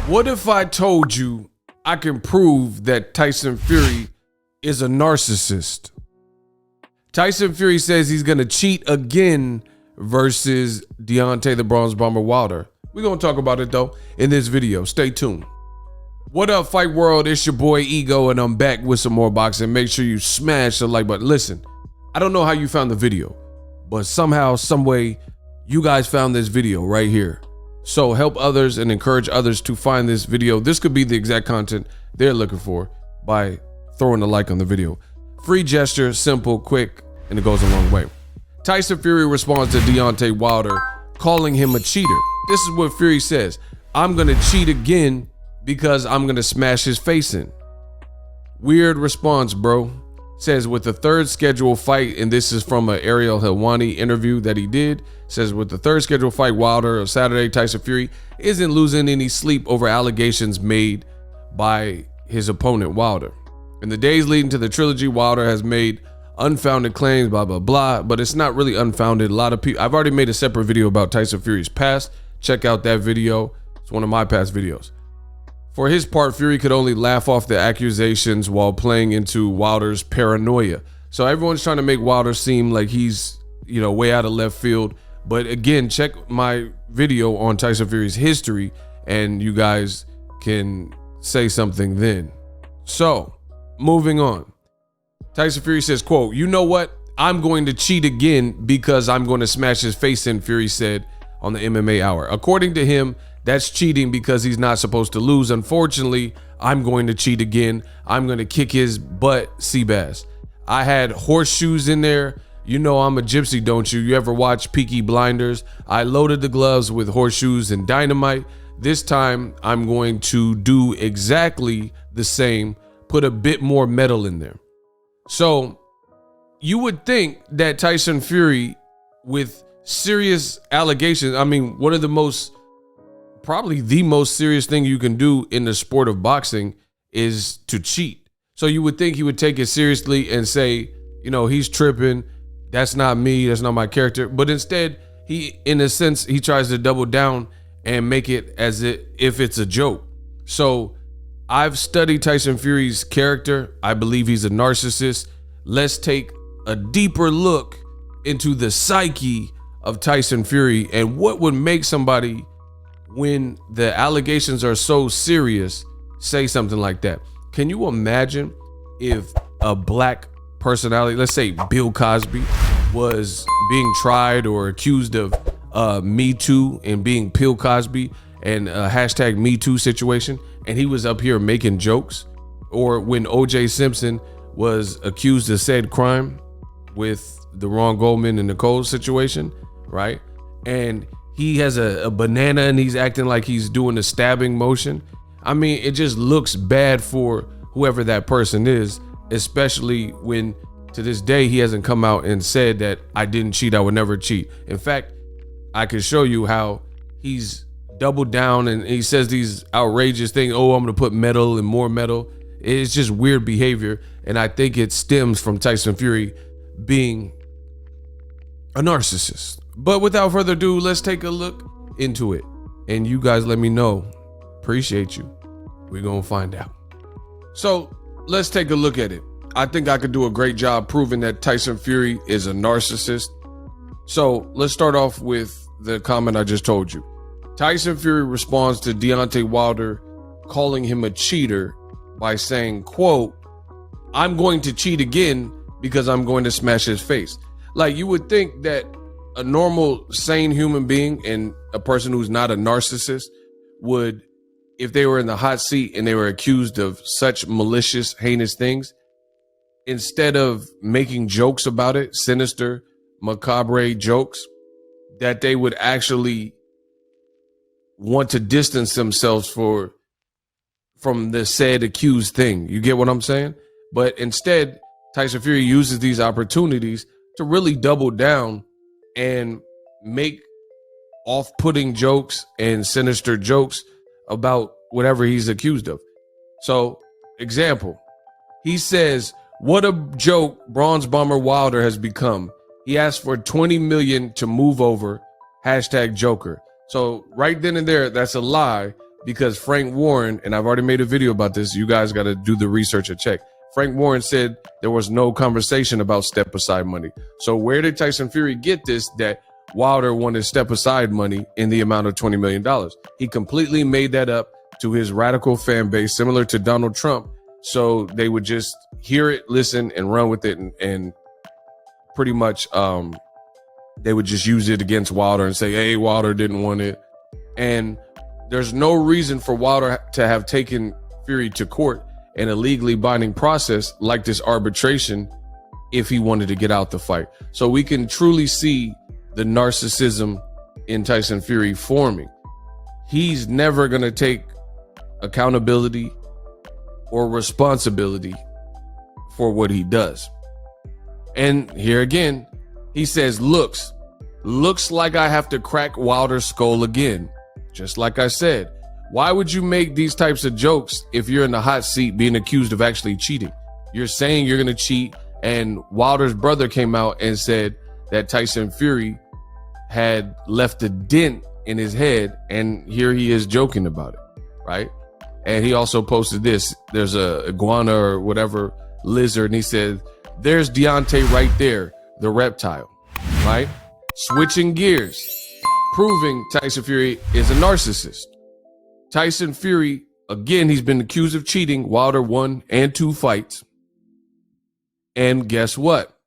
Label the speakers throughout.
Speaker 1: What if I told you I can prove that Tyson Fury is a narcissist? Tyson Fury says he's going to cheat again versus Deontay the Bronze Bomber Wilder. We're going to talk about it though in this video. Stay tuned. What up, Fight World? It's your boy Ego, and I'm back with some more boxing. Make sure you smash the like button. Listen, I don't know how you found the video, but somehow, some way, you guys found this video right here. So help others and encourage others to find this video. This could be the exact content they're looking for by throwing a like on the video. Free gesture, simple, quick, and it goes a long way. Tyson Fury responds to Deontay Wilder, calling him a cheater. This is what Fury says: "I'm gonna cheat again because I'm gonna smash his face in." Weird response, bro. Says with the third scheduled fight, and this is from an Ariel Helwani interview that he did, says with the third scheduled fight, Wilder of Saturday, Tyson Fury isn't losing any sleep over allegations made by his opponent Wilder. In the days leading to the trilogy, Wilder has made unfounded claims, blah, blah, blah, but it's not really unfounded. A lot of people, I've already made a separate video about Tyson Fury's past. Check out that video. It's one of my past videos. For his part, Fury could only laugh off the accusations while playing into Wilder's paranoia. So everyone's trying to make Wilder seem like he's, way out of left field. But again, check my video on Tyson Fury's history and you guys can say something then. So, moving on. Tyson Fury says, quote, "You know what? I'm going to cheat again because I'm going to smash his face in," Fury said on the MMA Hour. According to him, that's cheating because he's not supposed to lose. Unfortunately, I'm going to cheat again. I'm going to kick his butt, Seabass. I had horseshoes in there. You know I'm a gypsy, don't you? You ever watch Peaky Blinders? I loaded the gloves with horseshoes and dynamite. This time, I'm going to do exactly the same, put a bit more metal in there. So, you would think that Tyson Fury, with serious allegations, one of the most, probably the most serious thing you can do in the sport of boxing is to cheat. So you would think he would take it seriously and say, he's tripping. That's not me. That's not my character. But instead, he, in a sense, he tries to double down and make it as if it's a joke. So I've studied Tyson Fury's character. I believe he's a narcissist. Let's take a deeper look into the psyche of Tyson Fury and what would make somebody, when the allegations are so serious, say something like that. Can you imagine if a black personality, let's say Bill Cosby, was being tried or accused of Me Too and being Bill Cosby and a hashtag Me Too situation, and he was up here making jokes? Or when O.J. Simpson was accused of said crime with the Ron Goldman and Nicole situation, right? And he has a banana and he's acting like he's doing a stabbing motion. It just looks bad for whoever that person is, especially when to this day he hasn't come out and said that I didn't cheat, I would never cheat. In fact, I can show you how he's doubled down and he says these outrageous things. Oh, I'm gonna put metal and more metal. It's just weird behavior. And I think it stems from Tyson Fury being a narcissist. But without further ado, let's take a look into it. And you guys let me know. Appreciate you. We're gonna find out. So let's take a look at it. I think I could do a great job proving that Tyson Fury is a narcissist. So let's start off with the comment I just told you. Tyson Fury responds to Deontay Wilder calling him a cheater by saying, quote, "I'm going to cheat again because I'm going to smash his face." Like, you would think that a normal, sane human being and a person who's not a narcissist would, if they were in the hot seat and they were accused of such malicious, heinous things, instead of making jokes about it, sinister, macabre jokes, that they would actually want to distance themselves from the said accused thing. You get what I'm saying? But instead, Tyson Fury uses these opportunities to really double down and make off-putting jokes and sinister jokes about whatever he's accused of. So, example, he says, "What a joke Bronze Bomber Wilder has become. He asked for 20 million to move over, hashtag Joker." So right then and there, that's a lie, because Frank Warren, and I've already made a video about this, you guys got to do the research and check. Frank Warren said there was no conversation about step aside money. So where did Tyson Fury get this, that Wilder wanted step aside money in the amount of $20 million? He completely made that up to his radical fan base, similar to Donald Trump. So they would just hear it, listen, and run with it, and pretty much they would just use it against Wilder and say, hey, Wilder didn't want it. And there's no reason for Wilder to have taken Fury to court in a legally binding process like this arbitration if he wanted to get out the fight. So we can truly see the narcissism in Tyson Fury forming. He's never going to take accountability or responsibility for what he does. And here again, he says, looks like I have to crack Wilder's skull again. Just like I said, why would you make these types of jokes if you're in the hot seat being accused of actually cheating? You're saying you're going to cheat, and Wilder's brother came out and said that Tyson Fury had left a dent in his head, and here he is joking about it, right? And he also posted this. There's a iguana or whatever lizard, and he said, there's Deontay right there, the reptile, right? Switching gears, proving Tyson Fury is a narcissist. Tyson Fury, again, he's been accused of cheating. Wilder 1 and 2 fights. And guess what?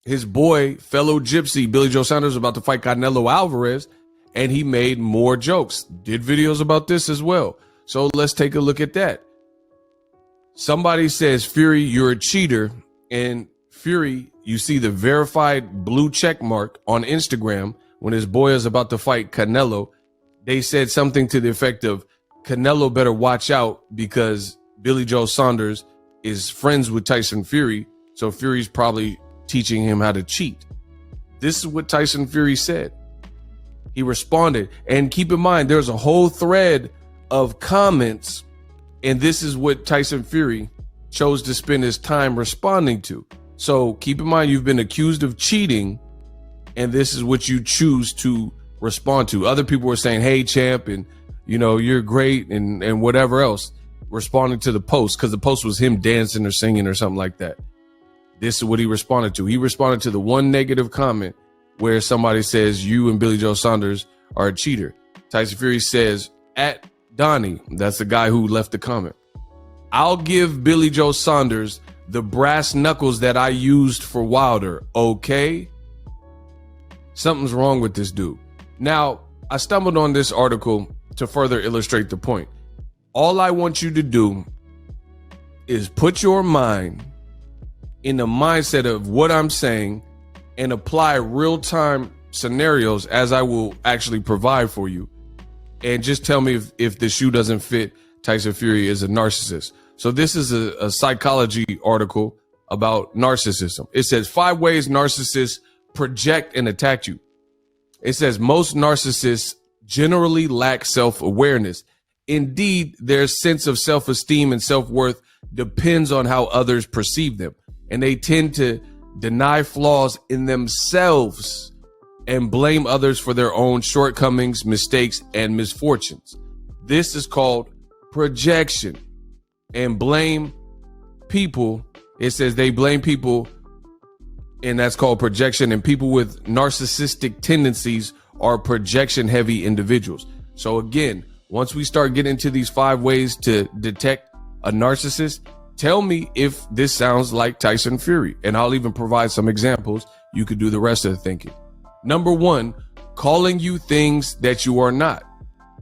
Speaker 1: His boy, fellow gypsy, Billy Joe Saunders, was about to fight Canelo Alvarez, and he made more jokes. Did videos about this as well. So let's take a look at that. Somebody says, Fury, you're a cheater. And Fury, you see the verified blue check mark on Instagram when his boy is about to fight Canelo. They said something to the effect of, Canelo better watch out because Billy Joe Saunders is friends with Tyson Fury. So Fury's probably teaching him how to cheat. This is what Tyson Fury said. He responded. And keep in mind, there's a whole thread of comments. And this is what Tyson Fury chose to spend his time responding to. So keep in mind, you've been accused of cheating, and this is what you choose to respond to. Other people were saying, hey, champ, and, you know, you're great, and whatever else, responding to the post, because the post was him dancing or singing or something like that. This is what he responded to. He responded to the one negative comment where somebody says, you and Billy Joe Saunders are a cheater. Tyson Fury says, at Donnie, that's the guy who left the comment, I'll give Billy Joe Saunders the brass knuckles that I used for Wilder, okay? Something's wrong with this dude. Now, I stumbled on this article to further illustrate the point. All I want you to do is put your mind in the mindset of what I'm saying and apply real-time scenarios as I will actually provide for you. And just tell me if the shoe doesn't fit, Tyson Fury is a narcissist. So this is a psychology article about narcissism. It says 5 ways narcissists project and attack you. It says most narcissists generally lack self-awareness. Indeed, their sense of self-esteem and self-worth depends on how others perceive them. And they tend to deny flaws in themselves and blame others for their own shortcomings, mistakes, and misfortunes. This is called projection. And blame people, it says they blame people, and that's called projection. And people with narcissistic tendencies are projection heavy individuals. So again, once we start getting into these 5 ways to detect a narcissist, tell me if this sounds like Tyson Fury, and I'll even provide some examples. You could do the rest of the thinking. Number 1, calling you things that you are not.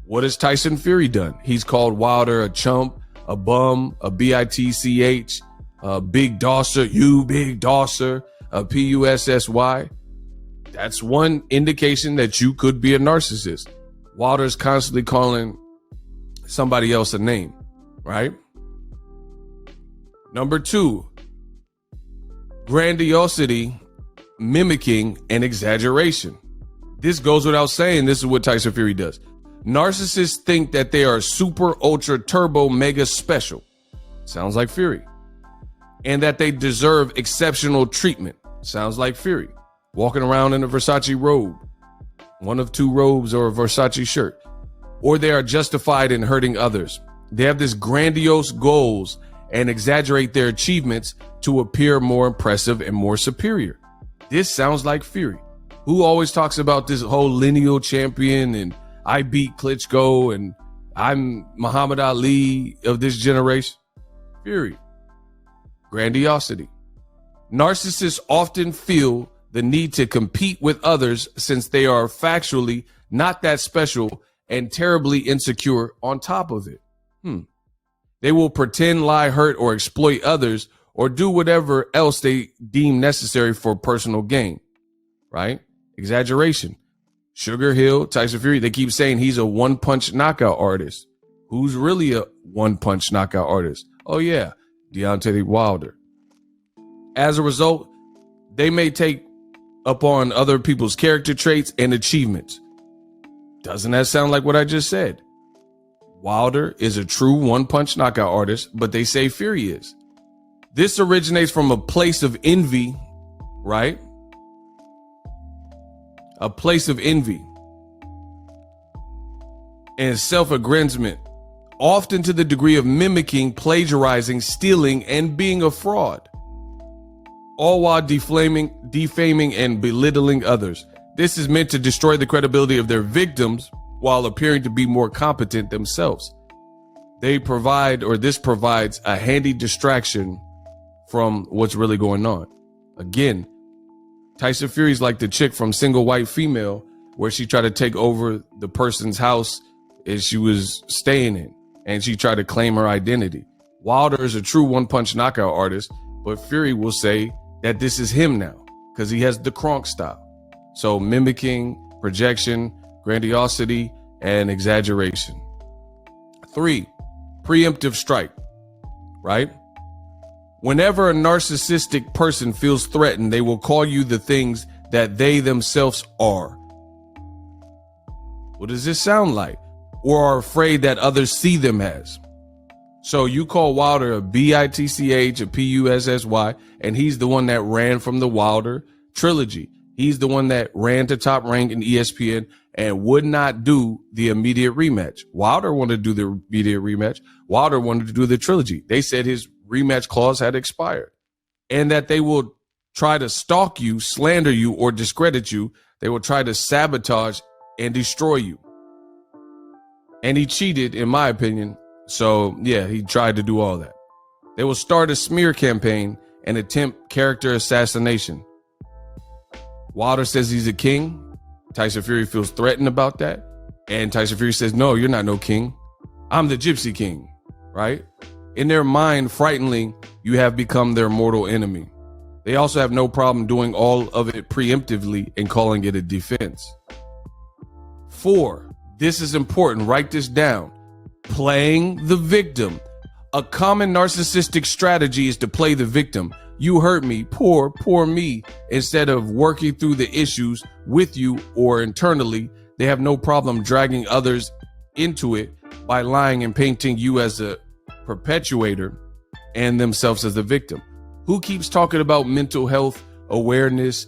Speaker 1: What has Tyson Fury done? He's called Wilder a chump, a bum, a bitch, a big dosser, you big dosser, a pussy. That's one indication that you could be a narcissist. Wilder's constantly calling somebody else a name, right? Number 2, grandiosity, mimicking, and exaggeration. This goes without saying. This is what Tyson Fury does. Narcissists think that they are super, ultra, turbo, mega special. Sounds like Fury. And that they deserve exceptional treatment. Sounds like Fury. Walking around in a Versace robe. One of 2 robes or a Versace shirt. or they are justified in hurting others. They have this grandiose goals and exaggerate their achievements to appear more impressive and more superior. This sounds like Fury, who always talks about this whole lineal champion and I beat Klitschko and I'm Muhammad Ali of this generation. Fury. Grandiosity. Narcissists often feel the need to compete with others since they are factually not that special and terribly insecure on top of it. They will pretend, lie, hurt, or exploit others or do whatever else they deem necessary for personal gain, right? Exaggeration. Sugar Hill, Tyson Fury, they keep saying he's a one-punch knockout artist. Who's really a one-punch knockout artist? Oh, yeah, Deontay Wilder. As a result, they may take upon other people's character traits and achievements. Doesn't that sound like what I just said? Wilder is a true one-punch knockout artist, but they say Fury is. This originates from a place of envy, right? A place of envy and self-aggrandizement, often to the degree of mimicking, plagiarizing, stealing, and being a fraud, all while defaming, and belittling others. This is meant to destroy the credibility of their victims while appearing to be more competent themselves. This provides a handy distraction from what's really going on. Again, Tyson Fury's like the chick from Single White Female, where she tried to take over the person's house as she was staying in, and she tried to claim her identity. Wilder is a true one-punch knockout artist, but Fury will say that this is him now because he has the Kronk style. So mimicking, projection, grandiosity, and exaggeration. 3, preemptive strike, right? Whenever a narcissistic person feels threatened, they will call you the things that they themselves are. What does this sound like? Or are afraid that others see them as. So you call Wilder a bitch, a pussy, and he's the one that ran from the Wilder trilogy. He's the one that ran to Top Rank in ESPN and would not do the immediate rematch. Wilder wanted to do the immediate rematch. Wilder wanted to do the trilogy. They said his rematch clause had expired and that they will try to stalk you, slander you, or discredit you. They will try to sabotage and destroy you. And he cheated, in my opinion. So, yeah, he tried to do all that. They will start a smear campaign and attempt character assassination. Wilder says he's a king. Tyson Fury feels threatened about that. And Tyson Fury says, no, you're not no king. I'm the Gypsy King, right? In their mind, frighteningly, you have become their mortal enemy. They also have no problem doing all of it preemptively and calling it a defense. 4, this is important. Write this down. Playing the victim. A common narcissistic strategy is to play the victim. You hurt me, poor me. Instead of working through the issues with you or internally, they have no problem dragging others into it by lying and painting you as a perpetuator and themselves as the victim. Who keeps talking about mental health awareness,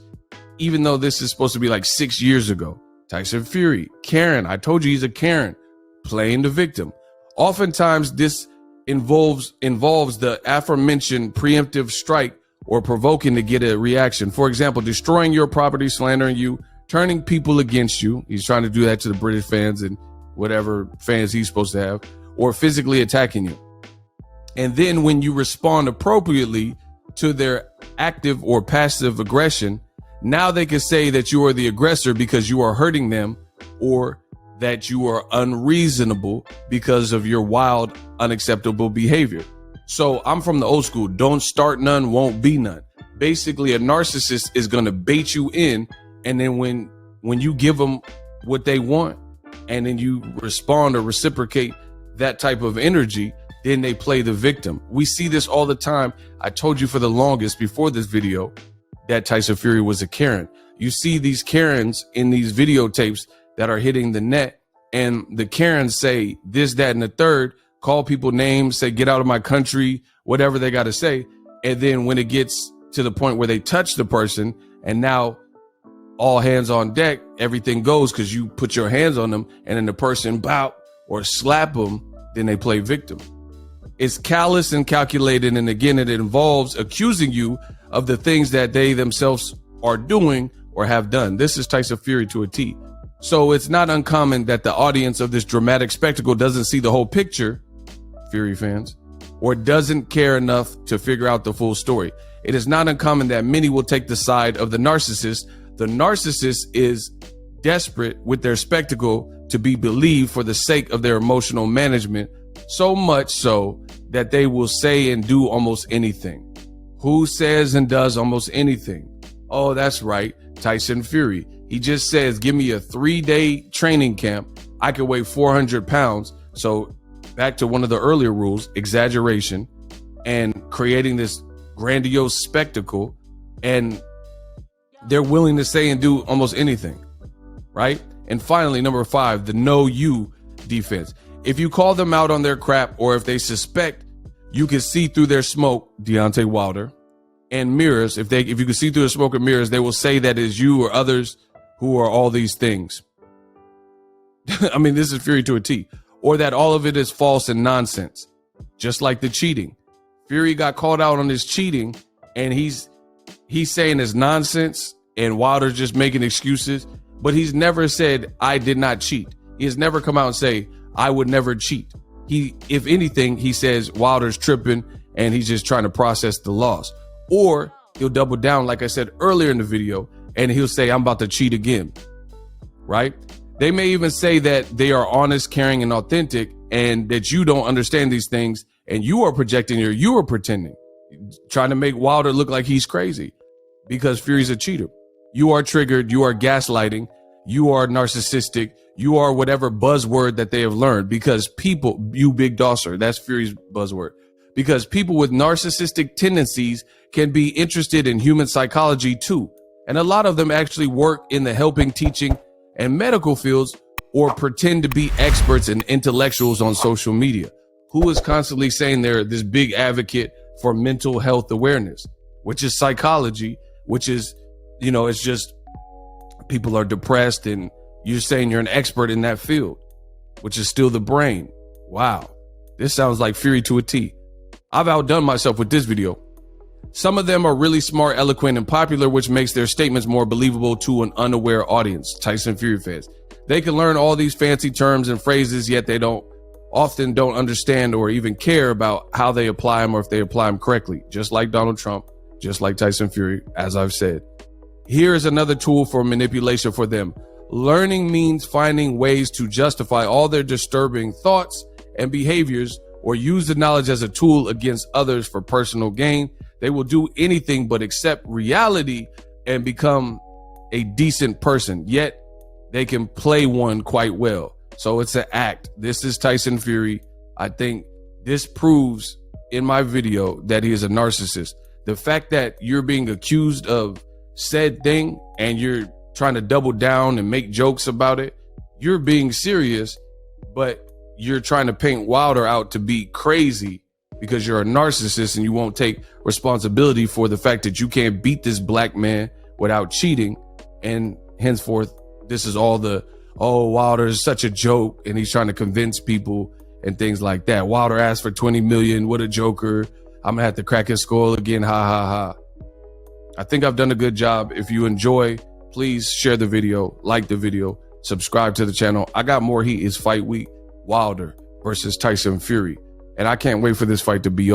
Speaker 1: even though this is supposed to be like 6 years ago? Tyson Fury, Karen. I told you he's a Karen, playing the victim. Oftentimes this involves the aforementioned preemptive strike or provoking to get a reaction. For example, destroying your property, slandering you, turning people against you. He's trying to do that to the British fans and whatever fans he's supposed to have, or physically attacking you. And then when you respond appropriately to their active or passive aggression, now they can say that you are the aggressor because you are hurting them, or that you are unreasonable because of your wild, unacceptable behavior. So I'm from the old school. Don't start none, won't be none. Basically, a narcissist is going to bait you in. And then when you give them what they want and then you respond or reciprocate that type of energy, then they play the victim. We see this all the time. I told you for the longest before this video that Tyson Fury was a Karen. You see these Karens in these videotapes that are hitting the net, and the Karens say this, that, and the third, call people names, say, get out of my country, whatever they got to say. And then when it gets to the point where they touch the person and now all hands on deck, everything goes because you put your hands on them, and then the person or slap them, then they play victim. It's callous and calculated, and again, it involves accusing you of the things that they themselves are doing or have done. This is Tyson Fury to a T. So it's not uncommon that the audience of this dramatic spectacle doesn't see the whole picture, Fury fans, or doesn't care enough to figure out the full story. It is not uncommon that many will take the side of the narcissist. The narcissist is desperate with their spectacle to be believed for the sake of their emotional management, so much so that they will say and do almost anything. Who says and does almost anything? Oh, that's right, Tyson Fury. He just says, give me a 3-day training camp. I could weigh 400 pounds. So back to one of the earlier rules, exaggeration and creating this grandiose spectacle. And they're willing to say and do almost anything, right? And finally, number 5, the know you defense. If you call them out on their crap, or if they suspect you can see through their smoke, Deontay Wilder, and mirrors, if you can see through the smoke and mirrors, they will say that is you or others who are all these things. I mean, this is Fury to a T. Or that all of it is false and nonsense, just like the cheating. Fury got called out on his cheating, and he's saying it's nonsense, and Wilder's just making excuses, but he's never said, I did not cheat. He has never come out and say, I would never cheat. If anything, he says Wilder's tripping and he's just trying to process the loss. Or he'll double down, like I said earlier in the video, and he'll say, I'm about to cheat again, right? They may even say that they are honest, caring, and authentic, and that you don't understand these things, and you are projecting or you are pretending, trying to make Wilder look like he's crazy because Fury's a cheater. You are triggered, you are gaslighting, you are narcissistic, you are whatever buzzword that they have learned, because people, you big dosser, that's Fury's buzzword, because people with narcissistic tendencies can be interested in human psychology too. And a lot of them actually work in the helping, teaching, and medical fields, or pretend to be experts and intellectuals on social media, who is constantly saying they're this big advocate for mental health awareness, which is psychology, which is, you know, it's just people are depressed and you're saying you're an expert in that field, which is still the brain. Wow. This sounds like Fury to a T. I've outdone myself with this video. Some of them are really smart, eloquent, and popular, which makes their statements more believable to an unaware audience. Tyson Fury fans. They can learn all these fancy terms and phrases, yet they often don't understand or even care about how they apply them or if they apply them correctly. Just like Donald Trump, just like Tyson Fury, as I've said. Here is another tool for manipulation for them. Learning means finding ways to justify all their disturbing thoughts and behaviors, or use the knowledge as a tool against others for personal gain. They will do anything but accept reality and become a decent person, yet they can play one quite well. So it's an act. This is Tyson Fury. I think this proves in my video that he is a narcissist. The fact that you're being accused of said thing and you're trying to double down and make jokes about it, you're being serious, but you're trying to paint Wilder out to be crazy because you're a narcissist and you won't take responsibility for the fact that you can't beat this black man without cheating. And henceforth, this is all the, oh, Wilder is such a joke and he's trying to convince people and things like that. Wilder asked for 20 million. What a joker. I'm gonna have to crack his skull again. Ha ha ha. I think I've done a good job. If you enjoy, please share the video, like the video, subscribe to the channel. I got more heat. It's fight week. Wilder versus Tyson Fury. And I can't wait for this fight to be over.